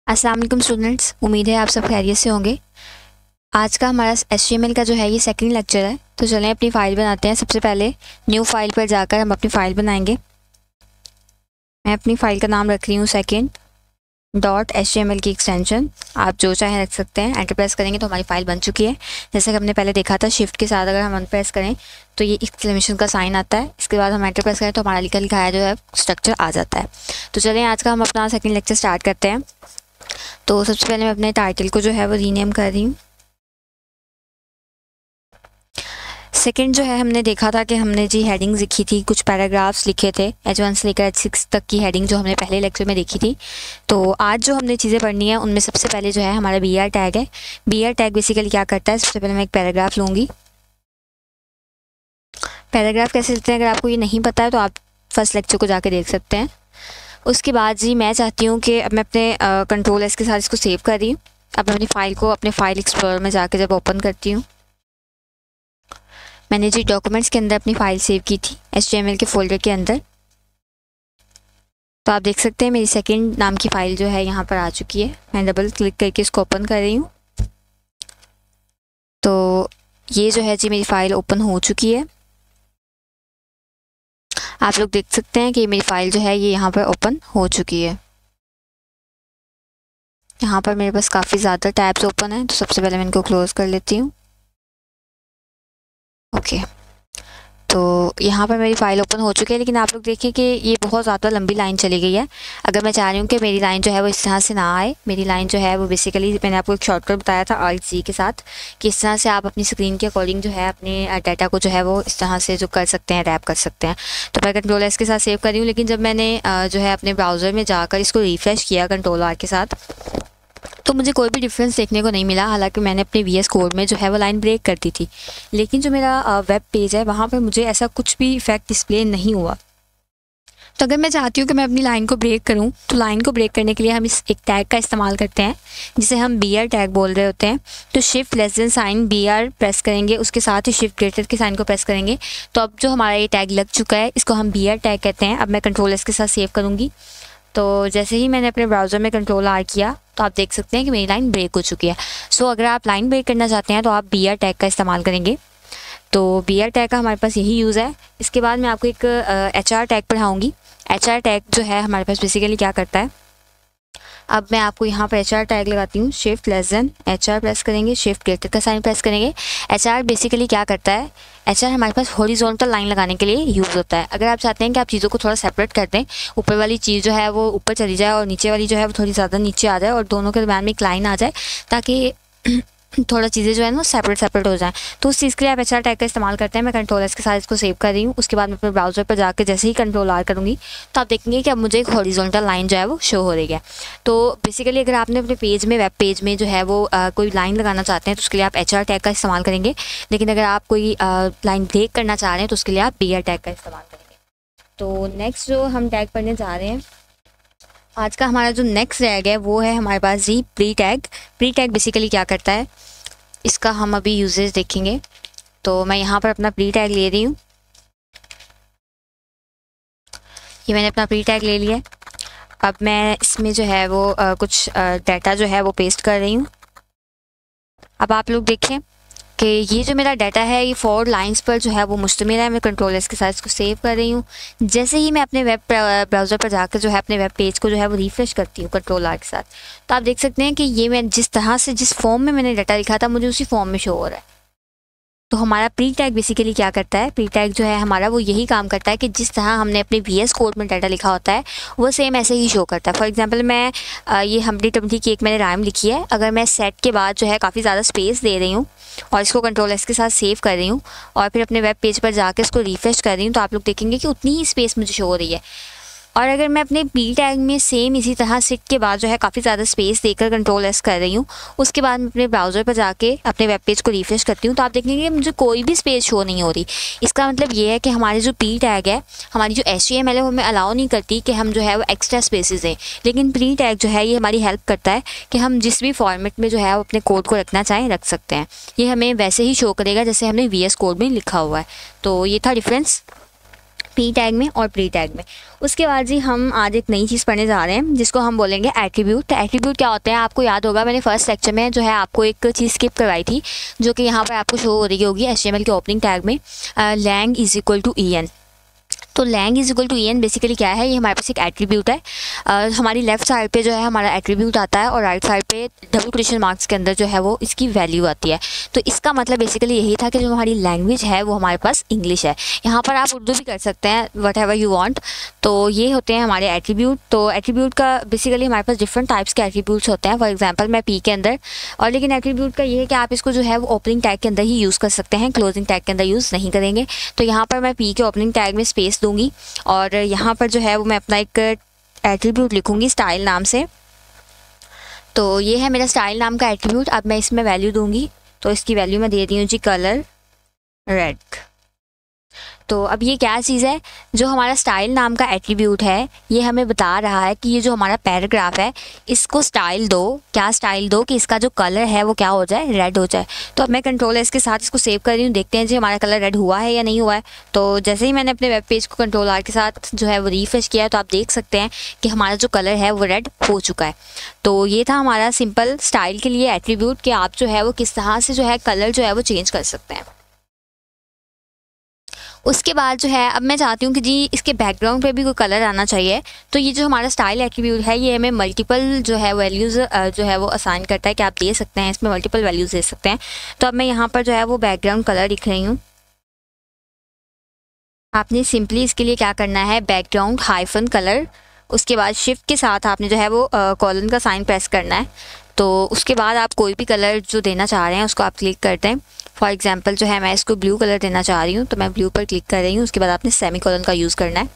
अस्सलाम वालेकुम स्टूडेंट्स, उम्मीद है आप सब खैरियत से होंगे। आज का हमारा HTML का जो है ये सेकंड लेक्चर है। तो चलें अपनी फ़ाइल बनाते हैं। सबसे पहले न्यू फाइल पर जाकर हम अपनी फ़ाइल बनाएंगे। मैं अपनी फ़ाइल का नाम रख रही हूँ second.html की एक्सटेंशन। आप जो चाहे रख सकते हैं। एंटर प्रेस करेंगे तो हमारी फ़ाइल बन चुकी है। जैसे कि हमने पहले देखा था, शिफ्ट के साथ अगर हम प्रेस करें तो ये एक्सक्लेमेशन का साइन आता है। इसके बाद हम एंटर प्रेस करें तो हमारा लिखा लिखाया जो है स्ट्रक्चर आ जाता है। तो चलें आज का हम अपना सेकेंड लेक्चर स्टार्ट करते हैं। तो सबसे पहले मैं अपने टाइटल को जो है वो रीनेम कर रही हूँ। सेकंड जो है हमने देखा था कि हमने जी हेडिंग्स लिखी थी, कुछ पैराग्राफ्स लिखे थे H1 से लेकर H6 तक की हेडिंग जो हमने पहले लेक्चर में देखी थी। तो आज जो हमने चीज़ें पढ़नी है उनमें सबसे पहले जो है हमारा BR टैग है। BR टैग बेसिकली क्या करता है, सबसे पहले मैं एक पैराग्राफ लूँगी। पैराग्राफ कैसे लिखते हैं अगर आपको ये नहीं पता है तो आप फर्स्ट लेक्चर को जाके देख सकते हैं। उसके बाद जी मैं चाहती हूँ कि अब मैं अपने कंट्रोल एस के साथ इसको सेव कर रही हूँ। अब मैं अपनी फ़ाइल को अपने फाइल एक्सप्लोरर में जाके जब ओपन करती हूँ, मैंने जी डॉक्यूमेंट्स के अंदर अपनी फ़ाइल सेव की थी HTML के फोल्डर के अंदर। तो आप देख सकते हैं मेरी सेकंड नाम की फ़ाइल जो है यहाँ पर आ चुकी है। मैं डबल क्लिक करके इसको ओपन कर रही हूँ। तो ये जो है जी मेरी फ़ाइल ओपन हो चुकी है। आप लोग देख सकते हैं कि मेरी फ़ाइल जो है ये यहाँ पर ओपन हो चुकी है। यहाँ पर मेरे पास काफ़ी ज़्यादा टैब्स ओपन हैं, तो सबसे पहले मैं इनको क्लोज़ कर लेती हूँ। ओके, तो यहाँ पर मेरी फ़ाइल ओपन हो चुकी है, लेकिन आप लोग देखें कि ये बहुत ज़्यादा लंबी लाइन चली गई है। अगर मैं चाह रही हूँ कि मेरी लाइन जो है वो इस तरह से ना आए, मेरी लाइन जो है वो बेसिकली मैंने आपको एक शॉर्टकट बताया था Alt+G के साथ कि इस तरह से आप अपनी स्क्रीन के अकॉर्डिंग जो है अपने डाटा को जो है वो इस तरह से जो कर सकते हैं, रैप कर सकते हैं। तो मैं कंट्रोल एस के साथ सेव कर रही हूँ, लेकिन जब मैंने जो है अपने ब्राउज़र में जाकर इसको रिफ्रेश किया कंट्रोल R के साथ, तो मुझे कोई भी डिफरेंस देखने को नहीं मिला। हालांकि मैंने अपने VS कोड में जो है वो लाइन ब्रेक कर दी थी, लेकिन जो मेरा वेब पेज है वहाँ पर मुझे ऐसा कुछ भी इफेक्ट डिस्प्ले नहीं हुआ। तो अगर मैं चाहती हूँ कि मैं अपनी लाइन को ब्रेक करूँ, तो लाइन को ब्रेक करने के लिए हम इस एक टैग का इस्तेमाल करते हैं जिसे हम BR टैग बोल रहे होते हैं। तो shift less sign BR press करेंगे, उसके साथ ही शिफ्ट ग्रेटर के साइन को प्रेस करेंगे। तो अब जो हमारा ये टैग लग चुका है इसको हम BR टैग कहते हैं। अब मैं कंट्रोल एस के साथ सेव करूँगी। तो जैसे ही मैंने अपने ब्राउज़र में कंट्रोल R किया तो आप देख सकते हैं कि मेरी लाइन ब्रेक हो चुकी है। सो अगर आप लाइन ब्रेक करना चाहते हैं तो आप BR टैग का इस्तेमाल करेंगे। तो BR टैग का हमारे पास यही यूज़ है। इसके बाद मैं आपको एक HR टैग पढ़ाऊँगी। HR टैग जो है हमारे पास बेसिकली क्या करता है, अब मैं आपको यहाँ पर HR टैग लगाती हूँ। Shift less than HR press करेंगे, शिफ्ट ग्रेटर का साइन प्रेस करेंगे। HR बेसिकली क्या करता है, HR हमारे पास हॉरिजॉन्टल लाइन लगाने के लिए यूज़ होता है। अगर आप चाहते हैं कि आप चीज़ों को थोड़ा सेपरेट कर दें, ऊपर वाली चीज़ जो है वो ऊपर चली जाए और नीचे वाली जो है वो थोड़ी ज़्यादा नीचे आ जाए और दोनों के दरम्यान में एक लाइन आ जाए, ताकि थोड़ा चीज़ें जो है ना सेपरेट हो जाएं, तो उस चीज़ के लिए आप HR टैग का इस्तेमाल करते हैं। मैं कंट्रोल एस के साथ इसको सेव कर रही हूँ। उसके बाद मैं अपने ब्राउज़र पर जाकर जैसे ही कंट्रोल R करूँगी तो आप देखेंगे कि अब मुझे एक हॉरिजॉन्टल लाइन जो है वो शो हो रही है। तो बेसिकली अगर आपने अपने पेज में, वेब पेज में जो है वो कोई लाइन लगाना चाहते हैं तो उसके लिए आप HR टैग का इस्तेमाल करेंगे। लेकिन अगर आप कोई लाइन ब्रेक करना चाह रहे हैं तो उसके लिए आप BR टैग का इस्तेमाल करेंगे। तो नेक्स्ट जो हम टैग पढ़ने जा रहे हैं, आज का हमारा जो नेक्स्ट टैग है वो है हमारे पास जी pre tag. Pre tag basically क्या करता है, इसका हम अभी यूजेस देखेंगे। तो मैं यहाँ पर अपना प्री टैग ले रही हूँ। ये मैंने अपना प्री टैग ले लिया है। अब मैं इसमें जो है वो कुछ डाटा जो है वो पेस्ट कर रही हूँ। अब आप लोग देखें कि ये जो मेरा डाटा है ये 4 लाइंस पर जो है वो मुश्तमिल है। मैं कंट्रोल एस के साथ इसको सेव कर रही हूँ। जैसे ही मैं अपने वेब ब्राउज़र पर जाकर जो है अपने वेब पेज को जो है वो रिफ्रेश करती हूँ कंट्रोल R के साथ, तो आप देख सकते हैं कि ये मैं जिस तरह से, जिस फॉर्म में मैंने डाटा लिखा था, मुझे उसी फॉर्म में शो हो रहा है। तो हमारा प्री टैग बेसिकली क्या करता है, प्री टैग जो है हमारा वो यही काम करता है कि जिस तरह हमने अपने VS कोड में डाटा लिखा होता है वो सेम ऐसे ही शो करता है। फॉर एग्जांपल मैं ये हमडी टम्डी की एक मैंने राइम लिखी है। अगर मैं सेट के बाद जो है काफ़ी ज़्यादा स्पेस दे रही हूँ और इसको कंट्रोल एस के साथ सेव कर रही हूँ और फिर अपने वेब पेज पर जाकर इसको रिफ्रेश कर रही हूँ, तो आप लोग देखेंगे कि उतनी ही स्पेस मुझे शो हो रही है। और अगर मैं अपने प्री टैग में सेम इसी तरह सिट के बाद जो है काफ़ी ज़्यादा स्पेस देकर कंट्रोल एस कर रही हूँ, उसके बाद मैं अपने ब्राउज़र पर जाके अपने वेब पेज को रिफ्रेश करती हूँ, तो आप देखेंगे कि मुझे कोई भी स्पेस शो नहीं हो रही। इसका मतलब ये है कि हमारी जो प्री टैग है, हमारी जो HTML है, वो हमें अलाउ नहीं करती कि हम जो है वो एक्स्ट्रा स्पेसेस दें। लेकिन प्री टैग जो है ये हमारी हेल्प करता है कि हम जिस भी फॉर्मेट में जो है वो अपने कोड को रखना चाहें रख सकते हैं। ये हमें वैसे ही शो करेगा जैसे हमने VS कोड में लिखा हुआ है। तो ये था डिफरेंस। पी टैग में और प्री टैग में। उसके बाद जी हम आज एक नई चीज़ पढ़ने जा रहे हैं जिसको हम बोलेंगे एट्रीब्यूट। तो एट्रीब्यूट क्या होते हैं, आपको याद होगा मैंने फर्स्ट लेक्चर में जो है आपको एक चीज़ स्किप करवाई थी, जो कि यहाँ पर आपको शो हो रही होगी HTML के ओपनिंग टैग में, lang is equal to en। तो lang is equal to en basically क्या है, ये हमारे पास एक एट्रीब्यूट है। हमारी लेफ्ट साइड पे जो है हमारा एट्रीब्यूट आता है और राइट साइड पे डबल कोटेशन मार्क्स के अंदर जो है वो इसकी वैल्यू आती है। तो इसका मतलब बेसिकली यही था कि जो हमारी लैंग्वेज है वो हमारे पास इंग्लिश है। यहाँ पर आप उर्दू भी कर सकते हैं, वट एवर यू वांट। तो ये होते हैं हमारे एट्रीब्यूट। तो एट्रीब्यूट का बेसिकली हमारे पास डिफरेंट टाइप्स के एट्रीब्यूट्स होते हैं। फॉर एग्जांपल मैं पी के अंदर, और लेकिन एट्रीब्यूट का ये है कि आप इसको जो है वो ओपनिंग टैग के अंदर ही यूज़ कर सकते हैं, क्लोजिंग टैग के अंदर यूज़ नहीं करेंगे। तो यहाँ पर मैं पी के ओपनिंग टैग में स्पेस दूँगी और यहाँ पर जो है वो मैं अपना एक एट्रीब्यूट लिखूँगी स्टाइल नाम से। तो ये है मेरा स्टाइल नाम का एट्रीब्यूट। अब मैं इसमें वैल्यू दूँगी, तो इसकी वैल्यू मैं दे दी हूँ जी कलर रेड। तो अब ये क्या चीज़ है, जो हमारा स्टाइल नाम का एट्रीब्यूट है ये हमें बता रहा है कि ये जो हमारा पैराग्राफ है इसको स्टाइल दो। क्या स्टाइल दो कि इसका जो कलर है वो क्या हो जाए, रेड हो जाए। तो अब मैं कंट्रोल एस के साथ इसको सेव कर रही हूँ, देखते हैं जी हमारा कलर रेड हुआ है या नहीं हुआ है। तो जैसे ही मैंने अपने वेब पेज को कंट्रोल आर के साथ जो है वो रिफ्रेश किया, तो आप देख सकते हैं कि हमारा जो कलर है वो रेड हो चुका है। तो ये था हमारा सिंपल स्टाइल के लिए एट्रीब्यूट कि आप जो है वो किस तरह से जो है कलर जो है वो चेंज कर सकते हैं। उसके बाद जो है अब मैं चाहती हूँ कि जी इसके बैकग्राउंड पे भी कोई कलर आना चाहिए। तो ये जो हमारा स्टाइल एट्रीब्यूट है ये हमें मल्टीपल जो है वैल्यूज़ जो है वो असाइन करता है कि आप दे सकते हैं, इसमें मल्टीपल वैल्यूज़ दे सकते हैं। तो अब मैं यहाँ पर जो है वो बैकग्राउंड कलर लिख रही हूँ। आपने सिंपली इसके लिए क्या करना है, बैकग्राउंड हाइफन कलर, उसके बाद शिफ्ट के साथ आपने जो है वो कॉलन का साइन प्रेस करना है। तो उसके बाद आप कोई भी कलर जो देना चाह रहे हैं उसको आप क्लिक करते हैं। फॉर एग्जांपल जो है मैं इसको ब्लू कलर देना चाह रही हूँ, तो मैं ब्लू पर क्लिक कर रही हूँ। उसके बाद आपने सेमीकोलन का यूज़ करना है।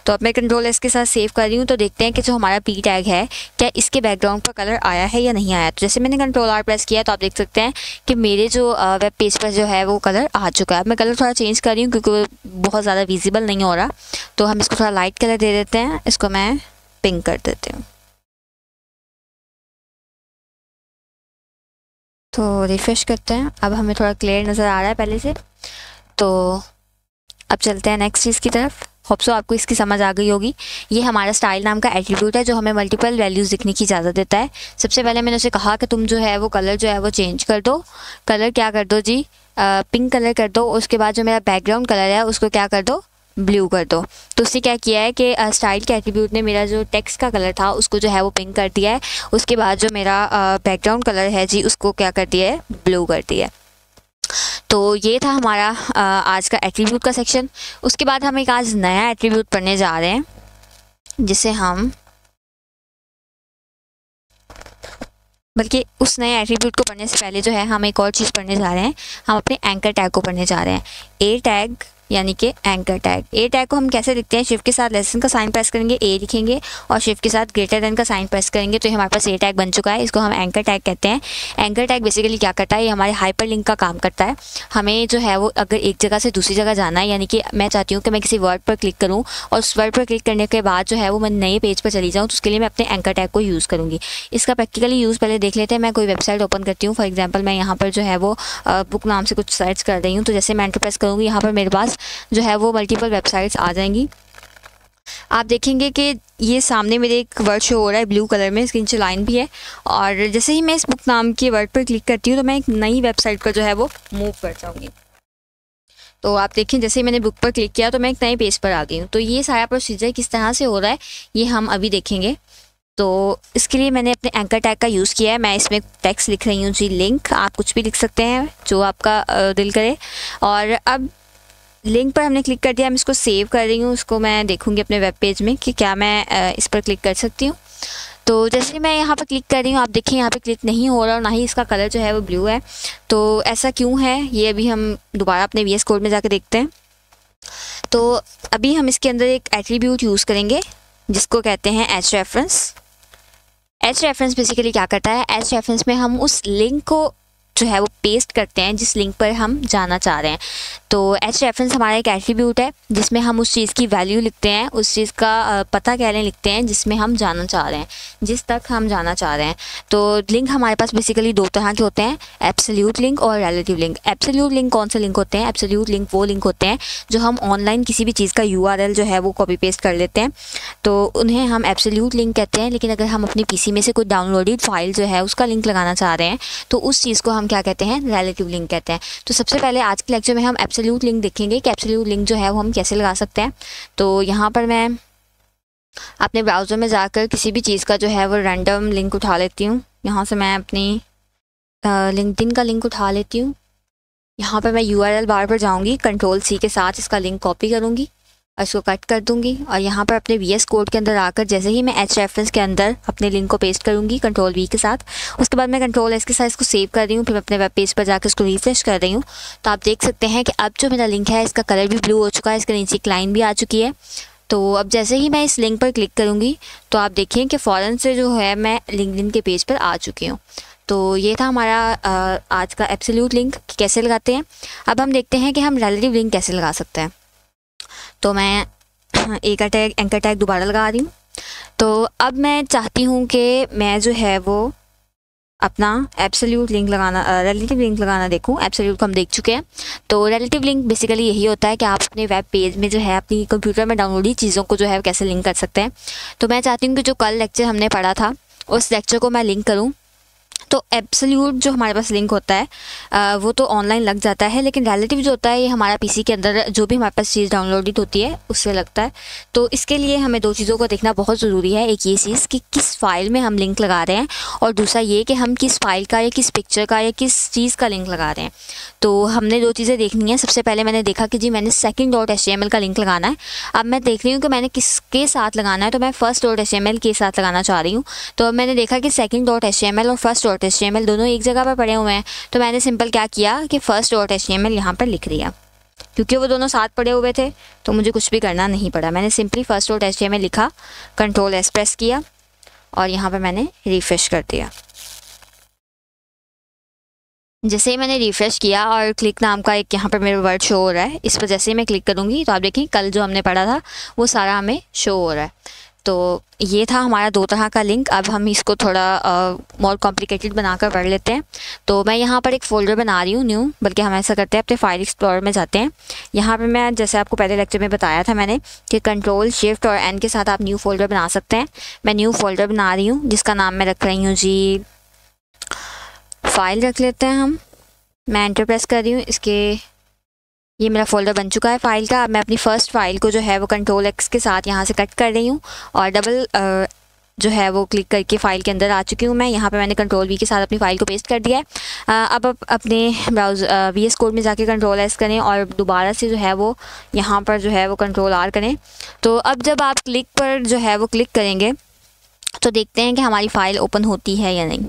तो अब मैं कंट्रोल एस के साथ सेव कर रही हूँ। तो देखते हैं कि जो हमारा पी टैग है क्या इसके बैकग्राउंड पर कलर आया है या नहीं आया। तो जैसे मैंने कंट्रोल आर प्रेस किया तो आप देख सकते हैं कि मेरे जो वेब पेज पर जो है वो कलर आ चुका है। अब मैं कलर थोड़ा चेंज कर रही हूँ क्योंकि वो बहुत ज़्यादा विजिबल नहीं हो रहा। तो हम इसको थोड़ा लाइट कलर दे देते हैं, इसको मैं पिंक कर देती हूँ। तो रिफ्रेश करते हैं, अब हमें थोड़ा क्लियर नज़र आ रहा है पहले से। तो अब चलते हैं नेक्स्ट चीज़ की तरफ। होप सो आपको इसकी समझ आ गई होगी। ये हमारा स्टाइल नाम का एट्रीब्यूट है जो हमें मल्टीपल वैल्यूज़ दिखने की इजाज़त देता है। सबसे पहले मैंने उसे कहा कि तुम जो है वो कलर जो है वो चेंज कर दो। कलर क्या कर दो जी, पिंक कलर कर दो। उसके बाद जो मेरा बैकग्राउंड कलर है उसको क्या कर दो, ब्लू कर दो। तो उसने क्या किया है कि स्टाइल के एट्रीब्यूट ने मेरा जो टेक्स्ट का कलर था उसको जो है वो पिंक कर दिया है। उसके बाद जो मेरा बैकग्राउंड कलर है जी उसको क्या कर दिया है, ब्लू कर दिया है। तो ये था हमारा आज का एट्रीब्यूट का सेक्शन। उसके बाद हम एक आज नया एट्रीब्यूट पढ़ने जा रहे हैं जिसे हम, बल्कि उस नए एट्रीब्यूट को पढ़ने से पहले जो है हम एक और चीज़ पढ़ने जा रहे हैं। हम अपने एंकर टैग को पढ़ने जा रहे हैं। ए टैग यानी कि एंकर टैग। ए टैग को हम कैसे लिखते हैं, शिफ्ट के साथ लेसन का साइन प्रेस करेंगे, ए लिखेंगे और शिफ्ट के साथ ग्रेटर देन का साइन प्रेस करेंगे तो ये हमारे पास ए टैग बन चुका है। इसको हम एंकर टैग कहते हैं। एंकर टैग बेसिकली क्या करता है, ये हमारे हाइपर लिंक का काम करता है। हमें जो है वो अगर एक जगह से दूसरी जगह जाना है, यानी कि मैं चाहती हूँ कि मैं किसी वर्ड पर क्लिक करूँ और उस वर्ड पर क्लिक करने के बाद जो है वो मैं नए पेज पर चली जाऊँ, तो उसके लिए मैं अपने एंकर टैग को यूज़ करूँगी। इसका प्रैक्टिकली यूज़ पहले देख लेते हैं। मैं कोई वेबसाइट ओपन करती हूँ। फॉर एग्जाम्पल मैं यहाँ पर जो है वो बुक नाम से कुछ सर्च कर रही हूँ। तो जैसे मैं एंटर प्रेस करूँगी यहाँ पर मेरे पास जो है वो मल्टीपल वेबसाइट्स आ जाएंगी। आप देखेंगे कि ये सामने मेरे एक वर्ड शो हो रहा है ब्लू कलर में, इसके नीचे लाइन भी है। और जैसे ही मैं इस बुक नाम के वर्ड पर क्लिक करती हूँ तो मैं एक नई वेबसाइट पर जो है वो मूव कर जाऊँगी। तो आप देखें जैसे ही मैंने बुक पर क्लिक किया तो मैं एक नए पेज पर आ गई हूँ। तो ये सारा प्रोसीजर किस तरह से हो रहा है ये हम अभी देखेंगे। तो इसके लिए मैंने अपने एंकर टैग का यूज़ किया है। मैं इसमें टेक्स्ट लिख रही हूँ जी लिंक। आप कुछ भी लिख सकते हैं जो आपका दिल करे। और अब लिंक पर हमने क्लिक कर दिया, मैं इसको सेव कर रही हूँ। उसको मैं देखूँगी अपने वेब पेज में कि क्या मैं इस पर क्लिक कर सकती हूँ। तो जैसे मैं यहाँ पर क्लिक कर रही हूँ आप देखिए यहाँ पे क्लिक नहीं हो रहा और ना ही इसका कलर जो है वो ब्लू है। तो ऐसा क्यों है ये अभी हम दोबारा अपने VS कोड में जाकर देखते हैं। तो अभी हम इसके अंदर एक एट्रीब्यूट यूज़ करेंगे जिसको कहते हैं H reference. H reference basically क्या करता है, एच रेफरेंस में हम उस लिंक को जो है वो पेस्ट करते हैं जिस लिंक पर हम जाना चाह रहे हैं। तो एच रेफरेंस हमारा एक एट्रीब्यूट है जिसमें हम उस चीज़ की वैल्यू लिखते हैं, उस चीज़ का पता कह लें लिखते हैं जिसमें हम जाना चाह रहे हैं, जिस तक हम जाना चाह रहे हैं। तो लिंक हमारे पास बेसिकली दो तरह के होते हैं, एब्सोल्यूट लिंक और रिलेटिव लिंक। एब्सोल्यूट लिंक कौन से लिंक होते हैं? एब्सोल्यूट लिंक वो लिंक होते हैं जो हम ऑनलाइन किसी भी चीज़ का URL जो है वो कॉपी पेस्ट कर लेते हैं, तो उन्हें हम एब्सोल्यूट लिंक कहते हैं। लेकिन अगर हम अपने PC में से कोई डाउनलोडेड फाइल जो है उसका लिंक लगाना चाह रहे हैं तो उस चीज़ को हम क्या कहते हैं? रिलेटिव लिंक कहते हैं। तो सबसे पहले आज के लेक्चर में हम एब्सोल्यूट लिंक देखेंगे कि एब्सोल्यूट लिंक जो है वो हम कैसे लगा सकते हैं। तो यहाँ पर मैं अपने ब्राउज़र में जाकर किसी भी चीज़ का जो है वो रैंडम लिंक उठा लेती हूँ। यहाँ से मैं अपनी लिंक्डइन का लिंक उठा लेती हूँ। यहाँ पर मैं URL बार पर जाऊँगी, Ctrl+C के साथ इसका लिंक कॉपी करूँगी और इसको कट कर दूँगी, और यहाँ पर अपने VS कोड के अंदर आकर जैसे ही मैं एच रेफरेंस के अंदर अपने लिंक को पेस्ट करूँगी Ctrl+V के साथ, उसके बाद मैं Ctrl+S के साथ इसको सेव कर रही हूँ। फिर मैं अपने वेब पेज पर जाकर इसको रिफ्रेश कर रही हूँ, तो आप देख सकते हैं कि अब जो मेरा लिंक है इसका कलर भी ब्लू हो चुका है, इसके नीचे एक लाइन भी आ चुकी है। तो अब जैसे ही मैं इस लिंक पर क्लिक करूँगी तो आप देखें कि फ़ौरन से जो है मैं लिंक्डइन के पेज पर आ चुकी हूँ। तो ये था हमारा आज का एब्सोल्यूट लिंक कैसे लगाते हैं। अब हम देखते हैं कि हम रिलेटिव लिंक कैसे लगा सकते हैं। तो मैं एक एंकर टैग दोबारा लगा रही हूँ। तो अब मैं चाहती हूँ कि मैं जो है वो अपना एब्सोल्यूट लिंक लगाना, रिलेटिव लिंक लगाना देखूँ। एब्सोल्यूट को हम देख चुके हैं। तो रिलेटिव लिंक बेसिकली यही होता है कि आप अपने वेब पेज में जो है अपनी कंप्यूटर में डाउनलोड चीज़ों को जो है कैसे लिंक कर सकते हैं। तो मैं चाहती हूँ कि जो कल लेक्चर हमने पढ़ा था उस लेक्चर को मैं लिंक करूँ। तो एब्सोल्यूट जो हमारे पास लिंक होता है वो तो ऑनलाइन लग जाता है, लेकिन रिलेटिव जो होता है ये हमारा PC के अंदर जो भी हमारे पास चीज़ डाउनलोडेड होती है उससे लगता है। तो इसके लिए हमें दो चीज़ों को देखना बहुत ज़रूरी है। एक ये चीज़ कि किस फाइल में हम लिंक लगा रहे हैं, और दूसरा ये कि हम किस फाइल का या किस पिक्चर का या किस चीज़ का लिंक लगा रहे हैं। तो हमने दो चीज़ें देखनी है। सबसे पहले मैंने देखा कि जी मैंने second.html का लिंक लगाना है। अब मैं देख रही हूँ कि मैंने किसके साथ लगाना है, तो मैं first.html के साथ लगाना चाह रही हूँ। तो अब मैंने देखा कि second.html और first.html दोनों एक जगह पर पड़े हुए हैं, तो मैंने सिंपल क्या किया कि first.html यहाँ पर लिख दिया। क्योंकि वो दोनों साथ पड़े हुए थे तो मुझे कुछ भी करना नहीं पड़ा, मैंने सिंपली first.html लिखा, Ctrl+S प्रेस किया और यहाँ पर मैंने रिफ्रेश कर दिया। जैसे ही मैंने रिफ़्रेश किया और क्लिक नाम का एक यहाँ पर मेरा वर्ड शो हो रहा है, इस पर जैसे ही मैं क्लिक करूँगी तो आप देखें कल जो हमने पढ़ा था वो सारा हमें शो हो रहा है। तो ये था हमारा दो तरह का लिंक। अब हम इसको थोड़ा मोर कॉम्प्लिकेटेड बनाकर पढ़ लेते हैं। तो मैं यहाँ पर एक फ़ोल्डर बना रही हूँ न्यू, बल्कि हम ऐसा करते हैं अपने फाइल एक्सप्लोरर में जाते हैं। यहाँ पर मैं जैसे आपको पहले लेक्चर में बताया था मैंने कि Ctrl+Shift और N के साथ आप न्यू फ़ोल्डर बना सकते हैं। मैं न्यू फ़ोल्डर बना रही हूँ जिसका नाम मैं रख रही हूँ जी फाइल रख लेते हैं हम। मैं एंटर प्रेस कर रही हूँ, इसके ये मेरा फ़ोल्डर बन चुका है फाइल का। अब मैं अपनी फ़र्स्ट फाइल को जो है वो Ctrl+X के साथ यहाँ से कट कर रही हूँ और डबल जो है वो क्लिक करके फ़ाइल के अंदर आ चुकी हूँ मैं। यहाँ पे मैंने Ctrl+V के साथ अपनी फ़ाइल को पेस्ट कर दिया है। अब अपने ब्राउज़र VS कोड में जाके Ctrl+S करें और दोबारा से जो है वो यहाँ पर जो है वो Ctrl+R करें। तो अब जब आप क्लिक पर जो है वो क्लिक करेंगे तो देखते हैं कि हमारी फ़ाइल ओपन होती है या नहीं।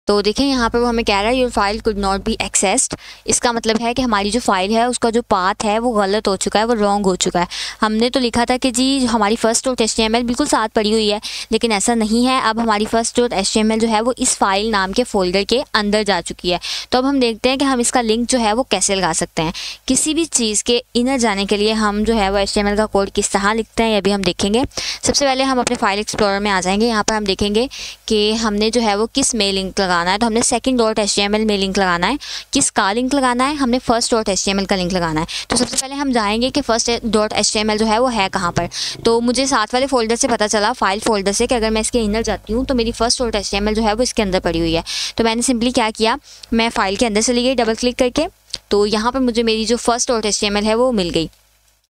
तो देखें यहाँ पर वो हमें कह रहा है your file could not be accessed. इसका मतलब है कि हमारी जो फाइल है उसका जो पाथ है वो गलत हो चुका है, वो रॉन्ग हो चुका है। हमने तो लिखा था कि जी हमारी first.html बिल्कुल साथ पड़ी हुई है, लेकिन ऐसा नहीं है। अब हमारी first.html जो है वो इस फाइल नाम के फ़ोल्डर के अंदर जा चुकी है। तो अब हम देखते हैं कि हम इसका लिंक जो है वो कैसे लगा सकते हैं। किसी भी चीज़ के इनर जाने के लिए हम जो है वो HTML का कोड किस तरह लिखते हैं ये भी हम देखेंगे। सबसे पहले हम अपने फाइल एक्सप्लोरर में आ जाएंगे। यहाँ पर हम देखेंगे कि हमने जो है वो किस में लिंक लगाना है। तो हमने second.html में लिंक लगाना है। किसका लिंक लगाना है? हमने first.html का लिंक लगाना है। तो सबसे पहले हम जाएंगे कि first.html जो है वो है कहाँ पर। तो मुझे साथ वाले फ़ोल्डर से पता चला, फाइल फ़ोल्डर से, कि अगर मैं इसके अंदर जाती हूँ तो मेरी first.html जो है वो इसके अंदर पड़ी हुई है। तो मैंने सिंपली क्या किया, मैं फ़ाइल के अंदर चली गई डबल क्लिक करके। तो यहाँ पर मुझे मेरी जो first.html है वो मिल गई।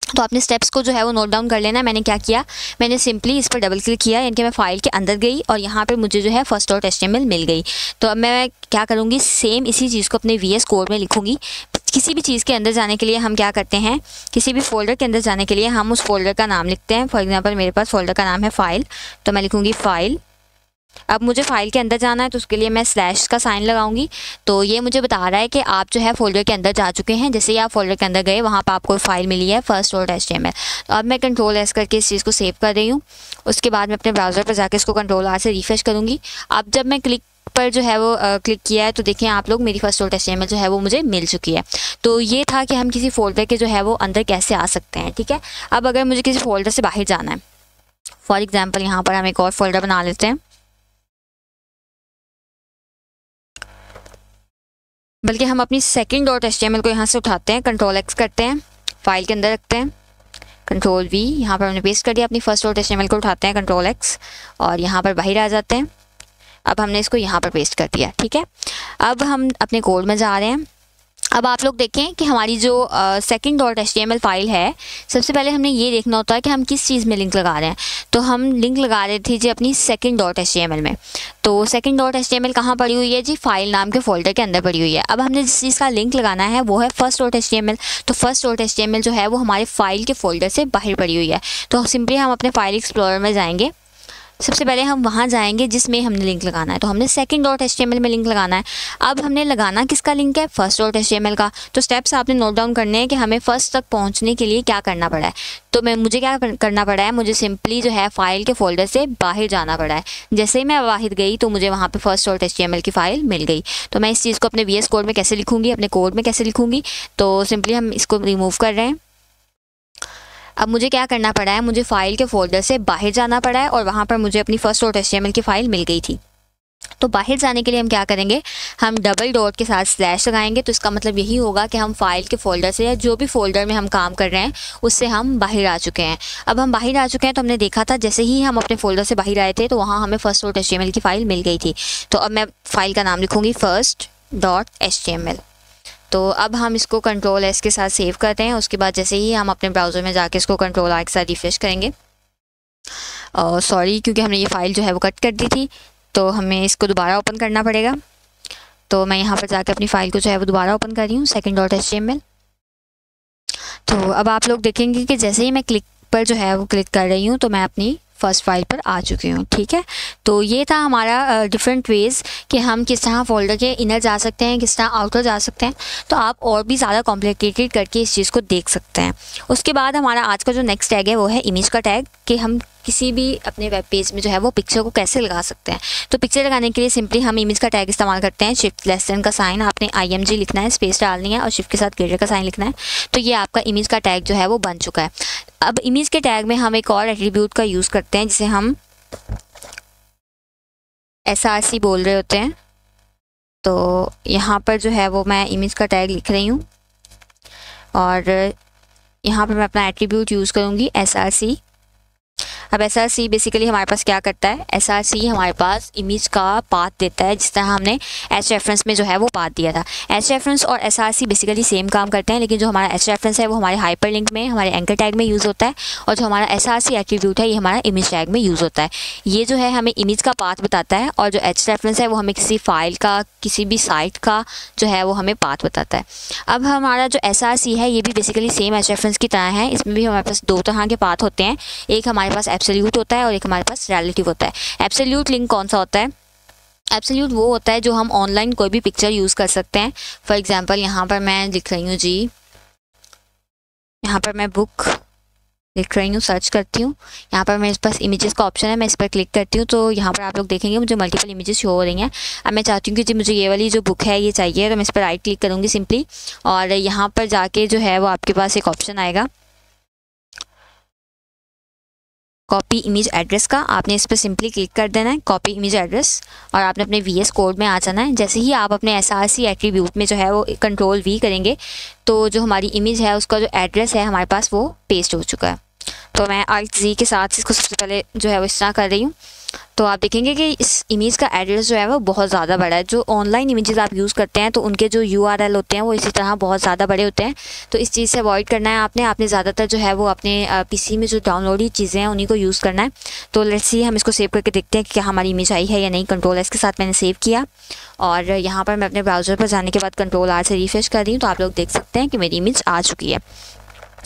तो अपने स्टेप्स को जो है वो नोट डाउन कर लेना है। मैंने क्या किया, मैंने सिंपली इस पर डबल क्लिक किया, यानी कि मैं फ़ाइल के अंदर गई और यहाँ पे मुझे जो है first.html मिल गई। तो अब मैं क्या करूँगी, सेम इसी चीज़ को अपने VS कोड में लिखूँगी। किसी भी चीज़ के अंदर जाने के लिए हम क्या करते हैं, किसी भी फ़ोल्डर के अंदर जाने के लिए हम उस फ़ोल्डर का नाम लिखते हैं। फॉर एग्ज़ाम्पल मेरे पास फ़ोल्डर का नाम है फ़ाइल, तो मैं लिखूँगी फ़ाइल। अब मुझे फ़ाइल के अंदर जाना है तो उसके लिए मैं स्लैश का साइन लगाऊंगी। तो ये मुझे बता रहा है कि आप जो है फ़ोल्डर के अंदर जा चुके हैं। जैसे ही आप फ़ोल्डर के अंदर गए वहाँ पर आपको फ़ाइल मिली है first.html। तो अब मैं Ctrl+S करके इस चीज़ को सेव कर रही हूँ। उसके बाद मैं अपने ब्राउज़र पर जाकर इसको Ctrl+R से रिफ़्रेश करूँगी। अब जब मैं क्लिक पर जो है वो क्लिक किया है तो देखें आप लोग मेरी फर्स्ट डॉट HTML जो है वो मुझे मिल चुकी है। तो ये था कि हम किसी फोल्डर के जो है वो अंदर कैसे आ सकते हैं। ठीक है, अब अगर मुझे किसी फोल्डर से बाहर जाना है, फॉर एग्जाम्पल यहाँ पर हम एक और फोल्डर बना लेते हैं, बल्कि हम अपनी सेकंड डॉट HTML को यहाँ से उठाते हैं, Ctrl+X करते हैं, फाइल के अंदर रखते हैं, Ctrl+V, यहाँ पर हमने पेस्ट कर दिया, अपनी फर्स्ट डॉट HTML को उठाते हैं, Ctrl+X, और यहाँ पर बाहर आ जाते हैं। अब हमने इसको यहाँ पर पेस्ट कर दिया। ठीक है, अब हम अपने कोड में जा रहे हैं। अब आप लोग देखें कि हमारी जो सेकंड डॉट HTML फाइल है, सबसे पहले हमने ये देखना होता है कि हम किस चीज़ में लिंक लगा रहे हैं। तो हम लिंक लगा रहे थे जी अपनी सेकंड डॉट HTML में। तो सेकंड डॉट HTML कहाँ पड़ी हुई है जी? फाइल नाम के फोल्डर के अंदर पड़ी हुई है। अब हमने जिस चीज़ का लिंक लगाना है वो है फर्स्ट डॉट HTML। तो फर्स्ट डॉट HTML जो है वो हमारे फाइल के फोल्डर से बाहर पड़ी हुई है। तो सिंपली हम अपने फाइल एक्सप्लोरर में जाएंगे, सबसे पहले हम वहाँ जाएंगे जिसमें हमने लिंक लगाना है। तो हमने सेकंड डॉट HTML में लिंक लगाना है। अब हमने लगाना किसका लिंक है? फर्स्ट डॉट HTML का। तो स्टेप्स आपने नोट डाउन करने हैं कि हमें फर्स्ट तक पहुँचने के लिए क्या करना पड़ा है। तो मुझे क्या करना पड़ा है, मुझे सिंपली जो है फाइल के फोल्डर से बाहर जाना पड़ा है। जैसे ही मैं बाहर गई तो मुझे वहाँ पे फर्स्ट डॉट HTML की फ़ाइल मिल गई। तो मैं इस चीज़ को अपने VS कोड में कैसे लिखूँगी, अपने कोड में कैसे लिखूँगी? तो सिंपली हम इसको रिमूव कर रहे हैं। अब मुझे क्या करना पड़ा है, मुझे फ़ाइल के फोल्डर से बाहर जाना पड़ा है और वहाँ पर मुझे अपनी फर्स्ट डॉट HTML की फ़ाइल मिल गई थी। तो बाहर जाने के लिए हम क्या करेंगे, हम डबल डॉट के साथ स्लैश लगाएंगे। तो इसका मतलब यही होगा कि हम फाइल के फोल्डर से या जो भी फोल्डर में हम काम कर रहे हैं उससे हम बाहर आ चुके हैं। अब हम बाहर आ चुके हैं तो हमने देखा था जैसे ही हम अपने फोल्डर से बाहर आए थे तो वहाँ हमें फर्स्ट डॉट HTML की फ़ाइल मिल गई थी। तो अब मैं फाइल का नाम लिखूँगी फर्स्ट डॉट HTML। तो अब हम इसको Ctrl+S के साथ सेव करते हैं। उसके बाद जैसे ही हम अपने ब्राउज़र में जाके इसको Ctrl+R के साथ रिफ्रेश करेंगे, सॉरी क्योंकि हमने ये फ़ाइल जो है वो कट कर दी थी, तो हमें इसको दोबारा ओपन करना पड़ेगा। तो मैं यहाँ पर जाकर अपनी फ़ाइल को जो है वो दोबारा ओपन कर रही हूँ, सेकंड डॉट HTML। तो अब आप लोग देखेंगे कि जैसे ही मैं क्लिक पर जो है वो क्लिक कर रही हूँ तो मैं अपनी फर्स्ट फाइल पर आ चुकी हूँ। ठीक है, तो ये था हमारा डिफरेंट वेज़ कि हम किस तरह फोल्डर के इनर जा सकते हैं, किस तरह आउटर जा सकते हैं। तो आप और भी ज़्यादा कॉम्प्लिकेटेड करके इस चीज़ को देख सकते हैं। उसके बाद हमारा आज का जो नेक्स्ट टैग है वो है इमेज का टैग, कि हम किसी भी अपने वेब पेज में जो है वो पिक्चर को कैसे लगा सकते हैं। तो पिक्चर लगाने के लिए सिंपली हम इमेज का टैग इस्तेमाल करते हैं। शिफ्ट का साइन आपने IMG लिखना है, स्पेस डालनी है और शिफ्ट के साथ ग्रेटर का साइन लिखना है। तो ये आपका इमेज का टैग जो है वो बन चुका है। अब इमेज के टैग में हम एक और एट्रीब्यूट का यूज़ करते हैं जिसे हम SRC बोल रहे होते हैं। तो यहाँ पर जो है वो मैं इमेज का टैग लिख रही हूँ और यहाँ पर मैं अपना एट्रीब्यूट यूज़ करूँगी SRC। अब SRC बेसिकली हमारे पास क्या करता है, SRC हमारे पास इमेज का पाथ देता है, जिस तरह हमने href में जो है वो पाथ दिया था। href और SRC बेसिकली सेम काम करते हैं, लेकिन जो हमारा href है वो हमारे हाइपरलिंक में, हमारे एंकर टैग में यूज़ होता है, और जो हमारा SRC एट्रीब्यूट है ये हमारा इमेज टैग में यूज़ होता है। ये जो है हमें इमेज का पाथ बताता है और जो href है वो हमें किसी फाइल का, किसी भी साइट का जो है वो हमें पाथ बताता है। अब हमारा जो SRC है ये भी बेसिकली सेम href की तरह है। इसमें भी हमारे पास दो तरह के पाथ होते हैं, एक हमारे पास एब्सोल्यूट होता है और एक हमारे पास रिलेटिव होता है। एब्सोल्यूट लिंक कौन सा होता है? एब्सोल्यूट वो होता है जो हम ऑनलाइन कोई भी पिक्चर यूज़ कर सकते हैं। फॉर एग्जांपल यहाँ पर मैं लिख रही हूँ जी, यहाँ पर मैं बुक लिख रही हूँ, सर्च करती हूँ, यहाँ पर मेरे पास इमेजेस का ऑप्शन है, मैं इस पर क्लिक करती हूँ तो यहाँ पर आप लोग देखेंगे मुझे मल्टीपल इमेजेस शो हो रही हैं। अब मैं चाहती हूँ कि जी मुझे ये वाली जो बुक है ये चाहिए, तो मैं इस पर राइट क्लिक करूँगी सिंपली, और यहाँ पर जाके जो है वो आपके पास एक ऑप्शन आएगा कॉपी इमेज एड्रेस का। आपने इस पर सिंपली क्लिक कर देना है, कॉपी इमेज एड्रेस, और आपने अपने VS कोड में आ जाना है। जैसे ही आप अपने SRC एट्रीब्यूट में जो है वो Ctrl+V करेंगे तो जो हमारी इमेज है उसका जो एड्रेस है हमारे पास वो पेस्ट हो चुका है। तो मैं Alt+Z के साथ इसको सबसे पहले जो है वो इस तरह कर रही हूँ। तो आप देखेंगे कि इस इमेज का एड्रेस जो है वो बहुत ज़्यादा बड़ा है। जो ऑनलाइन इमेजेस आप यूज़ करते हैं तो उनके जो URL होते हैं वो इसी तरह बहुत ज़्यादा बड़े होते हैं। तो इस चीज़ से अवॉइड करना है आपने ज़्यादातर जो है वो अपने PC में जो डाउनलोडेड चीज़ें हैं उन्हीं को यूज़ करना है। तो लेट्स सी, हम इसको सेव करके देखते हैं कि क्या हमारी इमेज आई है या नहीं। Ctrl+S के साथ मैंने सेव किया और यहाँ पर मैं अपने ब्राउज़र पर जाने के बाद Ctrl+R से रिफ्रेश कर रही हूँ तो आप लोग देख सकते हैं कि मेरी इमेज आ चुकी है।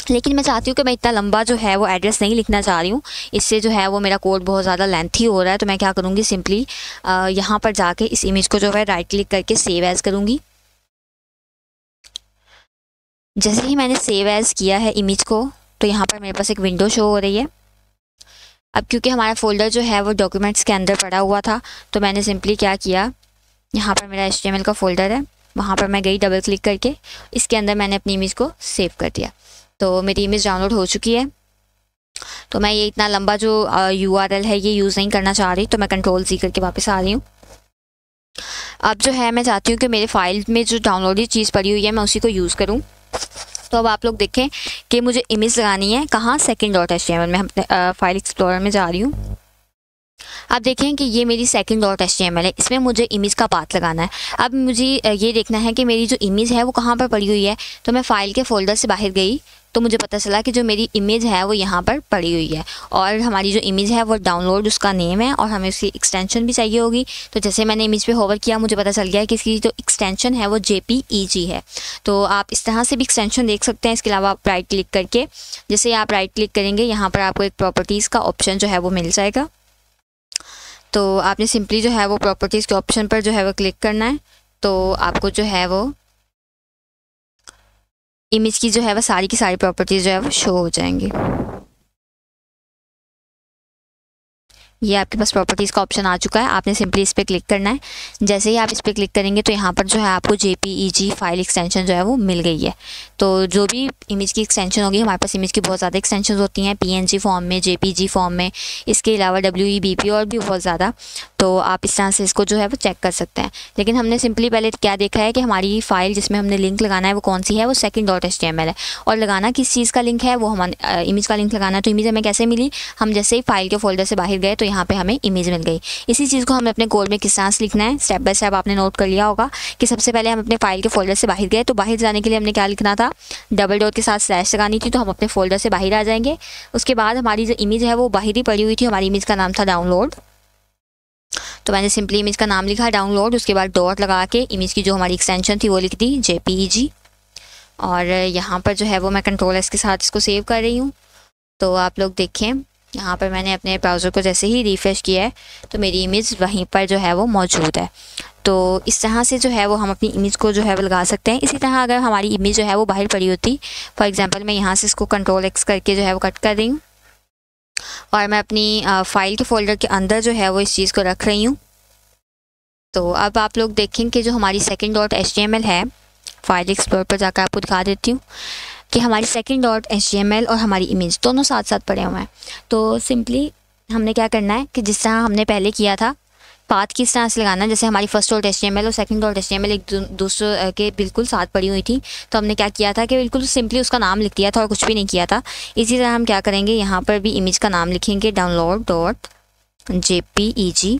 लेकिन मैं चाहती हूँ कि मैं इतना लंबा जो है वो एड्रेस नहीं लिखना चाह रही हूँ, इससे जो है वो मेरा कोड बहुत ज़्यादा लेंथी हो रहा है। तो मैं क्या करूँगी, सिंपली यहाँ पर जाके इस इमेज को जो है राइट क्लिक करके सेव एज़ करूँगी। जैसे ही मैंने सेव एज़ किया है इमेज को तो यहाँ पर मेरे पास एक विंडो शो हो रही है। अब क्योंकि हमारा फोल्डर जो है वो डॉक्यूमेंट्स के अंदर पड़ा हुआ था तो मैंने सिंपली क्या किया, यहाँ पर मेरा HTML का फोल्डर है, वहाँ पर मैं गई डबल क्लिक करके, इसके अंदर मैंने अपनी इमेज को सेव कर दिया। तो मेरी इमेज डाउनलोड हो चुकी है। तो मैं ये इतना लंबा जो URL है ये यूज़ नहीं करना चाह रही, तो मैं Ctrl+C करके वापस आ रही हूँ। अब जो है मैं चाहती हूँ कि मेरे फाइल में जो डाउनलोडेड चीज़ पड़ी हुई है मैं उसी को यूज़ करूँ। तो अब आप लोग देखें कि मुझे इमेज लगानी है कहाँ, second.html में। अपने फाइल एक्सप्लोरर में जा रही हूँ। आप देखें कि ये मेरी second.html है, इसमें मुझे इमेज का पाथ लगाना है। अब मुझे ये देखना है कि मेरी जो इमेज है वो कहाँ पर पड़ी हुई है। तो मैं फाइल के फोल्डर से बाहर गई तो मुझे पता चला कि जो मेरी इमेज है वो यहाँ पर पड़ी हुई है, और हमारी जो इमेज है वो डाउनलोड उसका नेम है, और हमें उसकी एक्सटेंशन भी चाहिए होगी। तो जैसे मैंने इमेज पे होवर किया मुझे पता चल गया कि इसकी जो एक्सटेंशन है वो JPEG है। तो आप इस तरह से भी एक्सटेंशन देख सकते हैं। इसके अलावा आप राइट क्लिक करके, जैसे आप राइट क्लिक करेंगे यहाँ पर आपको एक प्रॉपर्टीज़ का ऑप्शन जो है वो मिल जाएगा। तो आपने सिंपली जो है वो प्रॉपर्टीज़ के ऑप्शन पर जो है वो क्लिक करना है। तो आपको जो है वो इमेज की जो है वो सारी की सारी प्रॉपर्टीज़ जो है वो शो हो जाएंगी। ये आपके पास प्रॉपर्टीज़ का ऑप्शन आ चुका है, आपने सिंपली इस पर क्लिक करना है। जैसे ही आप इस पर क्लिक करेंगे तो यहाँ पर जो है आपको JPEG फाइल एक्सटेंशन जो है वो मिल गई है। तो जो भी इमेज की एक्सटेंशन होगी, हमारे पास इमेज की बहुत ज़्यादा एक्सटेंशन होती हैं, PNG फॉर्म में, JPG फॉर्म में, इसके अलावा WEBP और भी बहुत ज़्यादा। तो आप इस तरह से इसको जो है वो चेक कर सकते हैं। लेकिन हमने सिंपली पहले क्या देखा है कि हमारी फ़ाइल जिसमें हमने लिंक लगाना है वो कौन सी है, वो second.html है। और लगाना किस चीज़ का लिंक है, वो हमारे इमेज का लिंक लगाना है। तो इमेज हमें कैसे मिली, हम जैसे ही फाइल के फोल्डर से बाहर गए तो यहाँ पे हमें इमेज मिल गई। इसी चीज़ को हमें अपने कोड में किस तरह से लिखना है, स्टेप बाय स्टेप आपने नोट कर लिया होगा कि सबसे पहले हम अपने फाइल के फोल्डर से बाहर गए। तो बाहर जाने के लिए हमने क्या लिखना था, डबल डॉट के साथ स्लैश लगानी थी, तो हम अपने फोल्डर से बाहर आ जाएंगे। उसके बाद हमारी जो इमेज है वो बाहर ही पड़ी हुई थी, हमारी इमेज का नाम था डाउनलोड। तो मैंने सिंपली इमेज का नाम लिखा डाउनलोड, उसके बाद डॉट लगा के इमेज की जो हमारी एक्सटेंशन थी वो लिख दी JPEG। और यहाँ पर जो है वो मैं Ctrl+S के साथ इसको सेव कर रही हूँ। तो आप लोग देखें यहाँ पर मैंने अपने ब्राउज़र को जैसे ही रिफ़्रेश किया है तो मेरी इमेज वहीं पर जो है वो मौजूद है। तो इस तरह से जो है वो हम अपनी इमेज को जो है वो लगा सकते हैं। इसी तरह अगर हमारी इमेज जो है वो बाहर पड़ी होती, फॉर एग्जांपल मैं यहाँ से इसको Ctrl+X करके जो है वो कट कर रही हूँ और मैं अपनी फाइल के फोल्डर के अंदर जो है वो इस चीज़ को रख रही हूँ। तो अब आप लोग देखें कि जो हमारी second.html है, फाइल एक्सप्लोरर पर जाकर आपको दिखा देती हूँ कि हमारी second.html और हमारी इमेज दोनों साथ साथ पड़े हुए हैं। तो सिंपली हमने क्या करना है कि जिस तरह हमने पहले किया था, पाथ किस तरह से लगाना है, जैसे हमारी first.html और second.html एक दूसरे के बिल्कुल साथ पड़ी हुई थी, तो हमने क्या किया था कि बिल्कुल सिंपली उसका नाम लिख दिया था और कुछ भी नहीं किया था। इसी तरह हम क्या करेंगे, यहाँ पर भी इमेज का नाम लिखेंगे download.jpeg।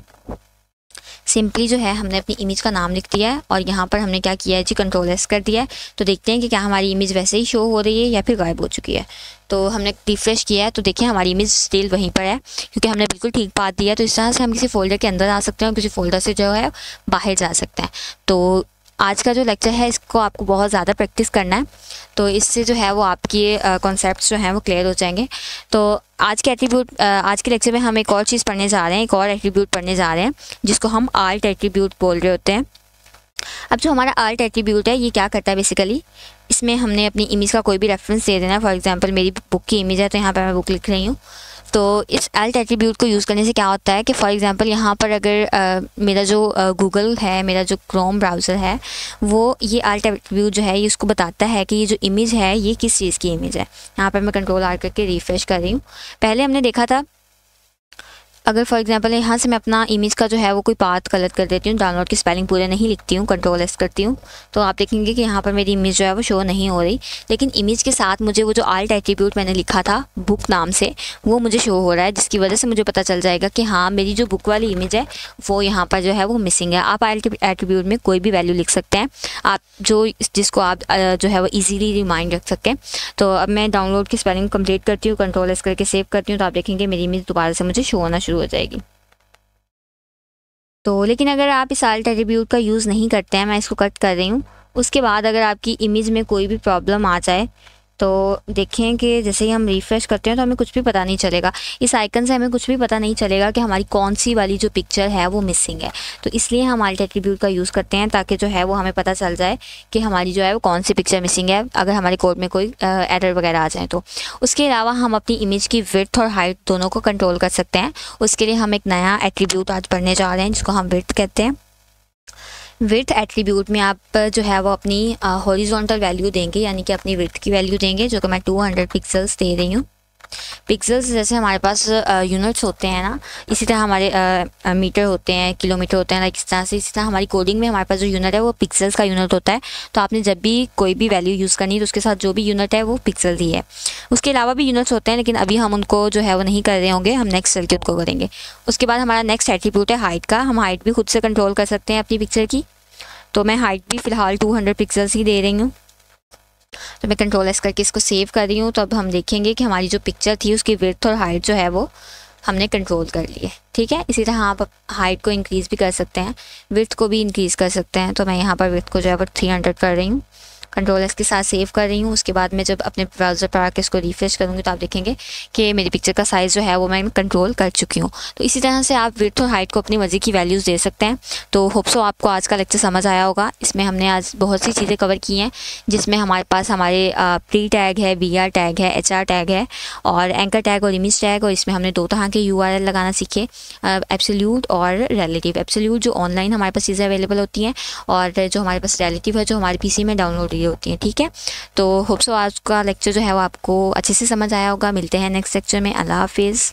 सिंपली जो है हमने अपनी इमेज का नाम लिख दिया है और यहाँ पर हमने क्या किया है जी, Ctrl+S कर दिया है। तो देखते हैं कि क्या हमारी इमेज वैसे ही शो हो रही है या फिर गायब हो चुकी है। तो हमने रिफ्रेश किया है तो देखिए हमारी इमेज स्टिल वहीं पर है, क्योंकि हमने बिल्कुल ठीक पाथ दिया है। तो इस तरह से हम किसी फोल्डर के अंदर आ सकते हैं और किसी फोल्डर से जो है बाहर जा सकते हैं। तो आज का जो लेक्चर है इसको आपको बहुत ज़्यादा प्रैक्टिस करना है, तो इससे जो है वो आपकी कॉन्सेप्ट्स जो हैं वो क्लियर हो जाएंगे। तो आज के लेक्चर में हम एक और चीज़ पढ़ने जा रहे हैं, एक और एट्रीब्यूट पढ़ने जा रहे हैं जिसको हम आल्ट एट्रीब्यूट बोल रहे होते हैं। अब जो हमारा आल्ट एट्रीब्यूट है ये क्या करता है, बेसिकली इसमें हमने अपनी इमेज का कोई भी रेफरेंस दे देना है। फॉर एग्जांपल मेरी बुक की इमेज है तो यहाँ पर मैं बुक लिख रही हूँ। तो इस आल्ट एट्रीब्यूट को यूज़ करने से क्या होता है कि फॉर एग्जांपल यहाँ पर अगर मेरा जो गूगल है, मेरा जो क्रोम ब्राउज़र है, वो ये आल्ट एट्रीब्यूट जो है ये उसको बताता है कि ये जो इमेज है ये किस चीज़ की इमेज है। यहाँ पर मैं Ctrl+R करके रिफ़्रेश कर रही हूँ। पहले हमने देखा था, अगर फॉर एग्जांपल यहाँ से मैं अपना इमेज का जो है वो कोई पाथ गलत कर देती हूँ, डाउनलोड की स्पेलिंग पूरे नहीं लिखती हूँ, Ctrl+S करती हूँ, तो आप देखेंगे कि यहाँ पर मेरी इमेज जो है वो शो नहीं हो रही। लेकिन इमेज के साथ मुझे वो जो आल्ट एट्रीब्यूट मैंने लिखा था बुक नाम से, वो मुझे शो हो रहा है, जिसकी वजह से मुझे पता चल जाएगा कि हाँ मेरी जो बुक वाली इमेज है वो यहाँ पर जो है वो मिसिंग है। आप आल्ट एट्रीब्यूट में कोई भी वैल्यू लिख सकते हैं, आप जिसको आप जो है वो ईजीली रिमाइंड रख सकें। तो अब मैं डाउनलोड की स्पेलिंग कंप्लीट करती हूँ, Ctrl+S करके सेव करती हूँ, तो आप देखेंगे मेरी इमेज दोबारा से मुझे शो होना शुरू हो जाएगी। तो लेकिन अगर आप इस आल्ट एट्रीब्यूट का यूज़ नहीं करते हैं, मैं इसको कट कर रही हूँ, उसके बाद अगर आपकी इमेज में कोई भी प्रॉब्लम आ जाए तो देखें कि जैसे ही हम रिफ़्रेश करते हैं तो हमें कुछ भी पता नहीं चलेगा, इस आइकन से हमें कुछ भी पता नहीं चलेगा कि हमारी कौन सी वाली जो पिक्चर है वो मिसिंग है। तो इसलिए हम आल्ट एट्रीब्यूट का यूज़ करते हैं ताकि जो है वो हमें पता चल जाए कि हमारी जो है वो कौन सी पिक्चर मिसिंग है, अगर हमारे कोड में कोई एरर वगैरह आ जाए तो। उसके अलावा हम अपनी इमेज की विड्थ और हाइट दोनों को कंट्रोल कर सकते हैं। उसके लिए हम एक नया एट्रीब्यूट आज पढ़ने जा रहे हैं जिसको हम विड्थ कहते हैं। विड्थ एट्रीब्यूट में आप जो है वो अपनी हॉरिजॉन्टल वैल्यू देंगे, यानी कि अपनी विड्थ की वैल्यू देंगे, जो कि मैं 200 पिक्सल्स दे रही हूँ। पिक्सल्स जैसे हमारे पास यूनिट्स होते हैं ना, इसी तरह हमारे मीटर होते हैं, किलोमीटर होते हैं, लाइक इस तरह से। इसी तरह हमारी कोडिंग में हमारे पास जो यूनिट है वो पिक्सल्स का यूनिट होता है। तो आपने जब भी कोई भी वैल्यू यूज़ करनी है तो उसके साथ जो भी यूनिट है वो पिक्सल ही है। उसके अलावा भी यूनिट्स होते हैं, लेकिन अभी हम उनको जो है वो नहीं कर रहे होंगे, हम नेक्स्ट चल के उनको करेंगे। उसके बाद हमारा नेक्स्ट एट्रीब्यूट है हाइट का। हम हाइट भी खुद से कंट्रोल कर सकते हैं अपनी पिक्चर की। तो मैं हाइट भी फ़िलहाल 200 पिक्सल्स ही दे रही हूँ। तो मैं कंट्रोल एस करके इसको सेव कर रही हूँ। तो अब हम देखेंगे कि हमारी जो पिक्चर थी उसकी विड्थ और हाइट जो है वो हमने कंट्रोल कर ली है। ठीक है, इसी तरह आप हाइट को इंक्रीज़ भी कर सकते हैं, विड्थ को भी इंक्रीज़ कर सकते हैं। तो मैं यहाँ पर विड्थ को जो है वो 300 कर रही हूँ, कंट्रोल एस के साथ सेव कर रही हूँ। उसके बाद मैं जब अपने ब्राउज़र पर आकर इसको रिफ्रेश करूँगी तो आप देखेंगे कि मेरी पिक्चर का साइज़ जो है वो मैं कंट्रोल कर चुकी हूँ। तो इसी तरह से आप विड्थ और हाइट को अपनी मर्ज़ी की वैल्यूज़ दे सकते हैं। तो होप सो आपको आज का लेक्चर समझ आया होगा। इसमें हमने आज बहुत सी चीज़ें कवर की हैं, जिसमें हमारे पास हमारे प्री टैग है, BR टैग है, HR टैग है और एंकर टैग और इमेज टैग। और इसमें हमने 2 तरह के URL लगाना सीखे, एब्सोल्यूट और रिलेटिव। एब्सोल्यूट जो ऑनलाइन हमारे पास चीज़ें अवेलेबल होती हैं, और जो हमारे पास रिलेटिव है जो हमारे PC में डाउनलोड होती हैं। ठीक है, तो होप सो आज का लेक्चर जो है वो आपको अच्छे से समझ आया होगा। मिलते हैं नेक्स्ट लेक्चर में। अल्लाह हाफिज़।